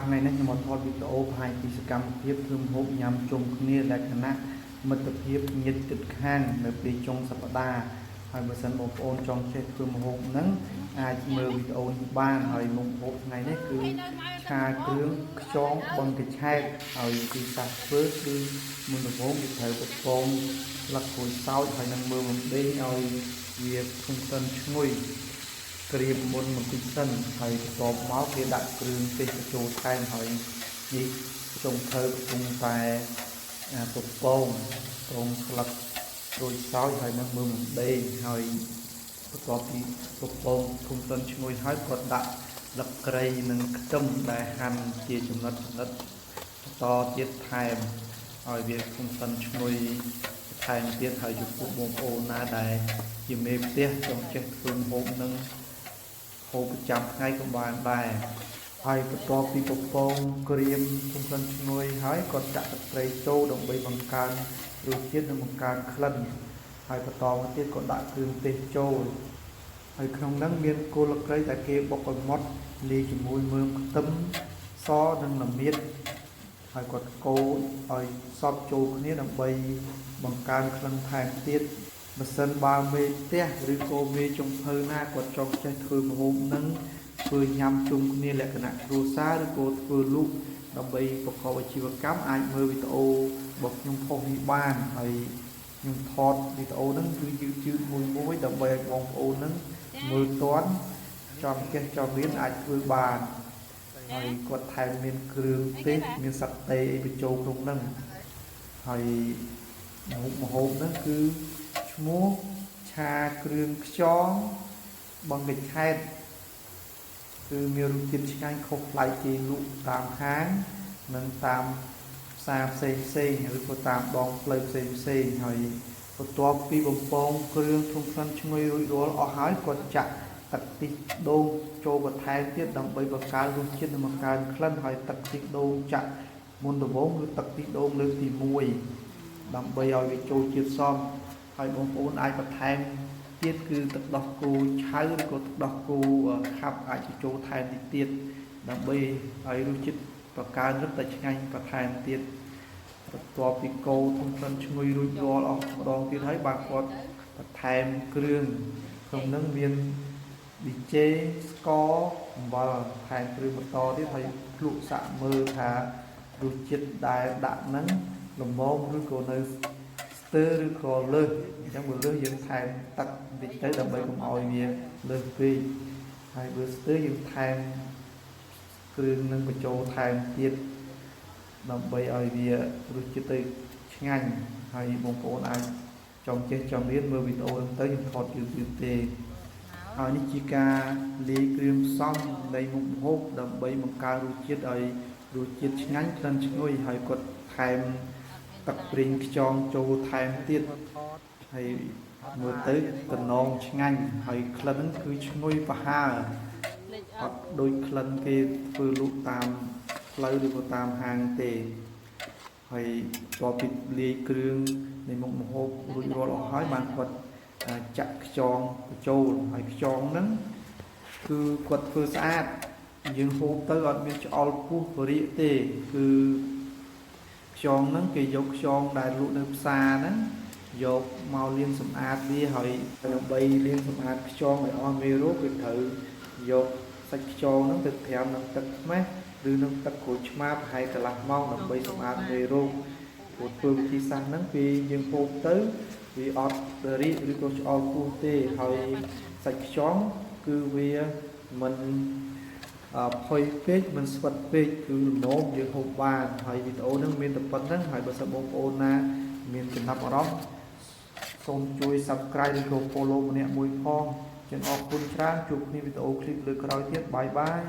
ngày nay một thọ video hai kỳ sựកម្មភាពធ្វើម្ហូបញ៉ាំជុំគ្នាលក្ខណៈមិត្តភាពញាតិជិតខាងនៅពេលចុងសប្តាហ៍ហើយបើសិនបងប្អូនចង់ចេះធ្វើម្ហូបហ្នឹងអាចមើលវីដេអូនេះបានហើយមុខម្ហូបថ្ងៃនេះគឺឆាគ្រឿងខ្យងបឹងកញ្ឆែតហើយពីសាស្ត្រធ្វើគឺមុនដំបូងគេត្រូវបបងស្លឹកក្រូចសើចហើយនឹងមើលបំដេងឲ្យវាធំសិនឈ្ងុយក្រៀមមុនបន្តិចសិនហើយបន្ទាប់មកគេដាក់គ្រឿងទេសចូលថែមហើយនេះចុងធ្វើកំពុងតែបបងត្រង់ស្លឹកក្រូចសើចហើយនឹងមើលបំដេងហើយបន្ទាប់ពីបបងធំសិនឈ្ងុយហើយគាត់ដាក់ស្លឹកគ្រៃនិងខ្ទឹមដែលហាន់ជាចំណិតបន្តទៀតថែមឲ្យវាធំសិនឈ្ងុយថែមទៀតហើយចំពោះបងប្អូនណាដែលជាមេផ្ទះចង់ចេះធ្វើម្ហូបនឹងហូបប្រចាំថ្ងៃក៏បានដែរហើយបន្ទាប់ពីពពងក្រៀមធំសិនឈ្ងុយហើយក៏ចាក់ទឹកត្រីចូលដើម្បីបង្កើនរសជាតិនិងបង្កើនក្លិនហើយបន្តមកទៀតក៏ដាក់គ្រឿងទេសចូលហើយក្នុងហ្នឹងមានគល់ត្រីដែលគេបុកឲ្យម៉ត់លាយជាមួយមើមខ្ទឹមសនិងល្មៀតហើយគាត់កូរឲ្យសព្វចូលគ្នាដើម្បីបង្កើនក្លិនថែមទៀតបើសិនបើមេផ្ទះឬក៏មេចុងភៅណាគាត់ចង់ចេះធ្វើម្ហូបហ្នឹងធ្វើញ៉ាំជុំគ្នាលក្ខណៈគ្រួសារឬក៏ធ្វើលក់ដើម្បីប្រកបអាជីវកម្មអាចមើលវីដេអូរបស់ខ្ញុំផុសនេះបានហើយខ្ញុំថតវីដេអូហ្នឹងគឺយឺតៗមួយដើម្បីឲ្យបងប្អូនហ្នឹងមើលទាន់ចំចេះចំរៀនអាចធ្វើបានហើយគាត់ថែមមានគ្រឿងទេសមានសាតេអីបញ្ចូលក្នុងហ្នឹងហើយម្ហូបហ្នឹងគឺឈ្មោះឆាគ្រឿងខ្យងបឹងកញ្ឆែតគឺមានរសជាតិឆ្ងាញ់ខុសប្លែកពីលក់តាមហាងនិងតាមផ្សារផ្សេងឬក៏តាមដងផ្លូវផ្សេងហើយបន្ទាប់ពីបំពងគ្រឿងធំក្លិនឈ្ងុយរួចរាល់អស់ហើយគាត់ចាក់ទឹកខ្ទិះដូងចូលបន្ថែមទៀតដើម្បីបង្កើនរសជាតិនិងបង្កើនក្លិនហើយទឹកខ្ទិះដូងចាក់មុនដំបូងគឺទឹកខ្ទិះដូងលើកទី1ដើម្បីឲ្យវាចូលជាតិសមហើយបងប្អូនអាចបន្ថែមទៀតគឺទឹកដោះគោឆៅឬក៏ទឹកដោះគោខាប់អាចចូលថែមតិចទៀតដើម្បីឲ្យរសជាតិបង្កើនរឹតតែឆ្ងាញ់បន្ថែមទៀតបន្ទាប់ពីកូរធំក្លិនឈ្ងុយរួចរាល់អស់ម្ដងទៀតហើយបាទគាត់បន្ថែមគ្រឿងក្នុងនោះមានប៊ីចេស្ករអំបិលថែមគ្រឿងបន្តទៀតហើយភ្លក់សាក់មើលថារសជាតិដែលដាក់ហ្នឹងល្មមឬក៏នៅស្ទើរឬក៏លើសអញ្ចឹងបើលើសយើងថែមទឹកបន្តិចទៅដើម្បីកុំឲ្យវាលើសពេកហើយបើស្ទើរយើងថែមគ្រឿងនឹងបញ្ចូលថែមទៀតដើម្បីឲ្យវារសជាតិទៅឆ្ងាញ់ហើយបងប្អូនអាចចង់ចេះចង់រៀនមើលវីដេអូហ្នឹងទៅខ្ញុំថតយឺតៗទេហើយនេះជាការលាយគ្រឿងផ្សំនៃមុខម្ហូបដើម្បីបង្កើនរសជាតិឲ្យរសជាតិឆ្ងាញ់ក្លិនឈ្ងុយហើយគាត់ថែមទឹកប្រេងខ្យងចូលថែមទៀតហើយមើលទៅតំណងឆ្ងាញ់ហើយក្លិនហ្នឹងគឺឈ្ងុយប្រហើរអត់ដូចក្លិនគេធ្វើលក់តាមផ្លូវឬក៏តាមហាងទេហើយតបពីលាយគ្រឿងនៃមុខម្ហូបរួចរាល់អស់ហើយបានគាត់ចាក់ខ្យងបញ្ចូលហើយខ្យងហ្នឹងគឺគាត់ធ្វើស្អាតយើងហូបទៅអត់មានឆ្អល់ពុះពរិយទេគឺខ្យងហ្នឹងគេយកខ្យងដែលលក់នៅផ្សារហ្នឹងយកមកលាងសម្អាតវាហើយដើម្បីលាងសម្អាតខ្យងឲ្យអស់មេរោគគឺត្រូវយកសាច់ខ្យងហ្នឹងទៅត្រាំនឹងទឹកខ្មេះឬនឹងទឹកក្រូចឆ្មាប្រហែលកន្លះម៉ោងដើម្បីសម្អាតមេរោគព្រោះធ្វើវិធីសាស្ត្រហ្នឹងពេលយើងហូបទៅវាអត់រីកឬក៏ឆ្អល់ពុះទេហើយសាច់ខ្យងគឺវាមិនផុយពេកមិនស្វិតពេកគឺល្មមយើងហូបបានហើយវីដេអូហ្នឹងមានតែប៉ុណ្្នឹងហើយបើសិនបងប្អូនណាមានចំណាប់អារម្មណ៍សូមជួយ Subscribe ឬក៏ Follow ម្នាក់មួយផងចឹងអរគុណច្រើនជួបគ្នាវីដេអូឃ្លីបលើក្រោយទៀតបាយបាយ